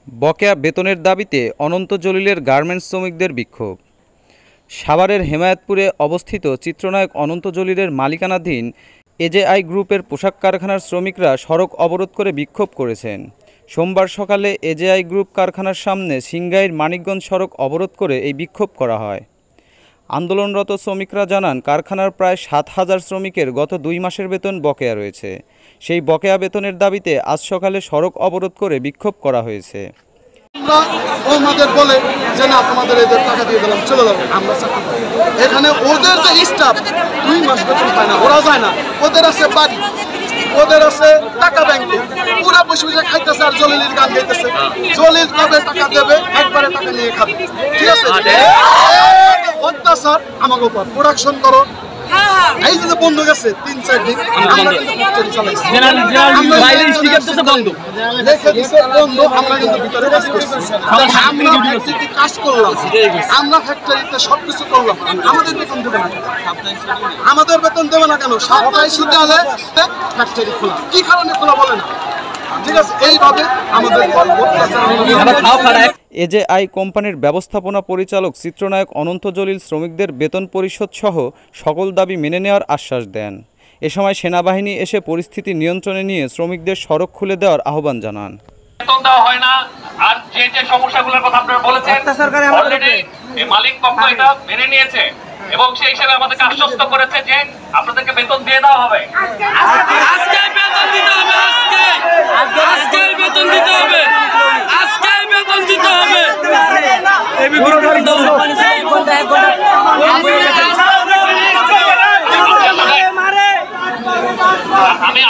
বকেয়া বেতনের দাবিতে অনন্ত জলিলের গার্মেন্টস শ্রমিকদের বিক্ষোভ। সাভারের হেমায়েতপুরে অবস্থিত চিত্রনায়ক অনন্ত জলিলের মালিকানাধীন এজেআই গ্রুপের পোশাক কারখানার শ্রমিকরা সড়ক অবরোধ করে বিক্ষোভ করেছেন। সোমবার সকালে এজেআই গ্রুপ কারখানার সামনে সিংগাইর মানিকগঞ্জ সড়ক অবরোধ করে এই বিক্ষোভ করা হয়। আন্দোলনরত শ্রমিকরা জানান, কারখানার প্রায় ৭,০০০ শ্রমিকের গত ২ মাসের বেতন বকেয়া রয়েছে। সেই বকেয়া বেতনের দাবিতে আজ সকালে সড়ক অবরোধ করে বিক্ষোভ করা হয়েছে। আমাদের বলে যে না, তোমাদের এদের টাকা দিয়ে দিলাম, চলে যাবো। আমরা এখানে ওদের যে স্টাফ 2 মাস বেতন পায় না, ওরা যায় না। ওদের আছে বাড়ি, ওদের আছে টাকা ব্যাংকে, পুরা বসে বসে খাইতেছে আর জলিলের গান গাইতেছে। জলিল কবে টাকা দেবে? একবারে টাকা নিয়ে খাবে। ঠিক আছে, অত্যাচার আমাকে উপর। প্রোডাকশন করো, এই যে বন্ধ গেছে 3-4 দিন, আমরা কিন্তু ফ্যাক্টরি চালাইছি, আমরা কিন্তু ভিতরে কাজ করছি, আমরা ফ্যাক্টরিতে কাজ করলাম, আমরা ফ্যাক্টরিতে সবকিছু করলাম। আমাদের বেতন দেবে না, আমাদের বেতন দেবে না কেন? সপ্তাহে ছুটি হলে ফ্যাক্টরি খোলা, কি কারণে খোলা বলে না? ঠিক আছে, এইভাবে আমাদের এজেআই কোম্পানির ব্যবস্থাপনা পরিচালক চিত্রনায়ক অনন্ত জলিল শ্রমিকদের বেতন পরিশোধ সহ সকল দাবি মেনে নেওয়ার আশ্বাস দেন। এ সময় সেনাবাহিনী এসে পরিস্থিতি নিয়ন্ত্রণে নিয়ে শ্রমিকদের সড়ক খুলে দেওয়ার আহ্বান জানান। বেতন দেওয়া হয় না, আর যে সমস্যাগুলোর কথা আপনারা বলেছেন অলরেডি এই মালিক পক্ষ এটা মেনে নিয়েছে এবং সেই হিসেবে আমাদেরকে আশ্বস্ত করেছে যে আপনাদেরকে বেতন দিয়ে দেওয়া হবে। আজকে বেতন দিতে হবে, আজকে বেতন দিতে হবে, আজকে বেতন দিতে হবে।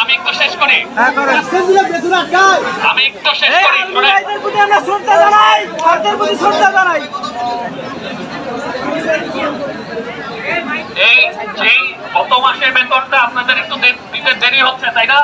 আমি একটু শেষ করি, এই যে গত মাসের বেতনটা আপনাদের একটু দিতে দেরি হচ্ছে, তাই না?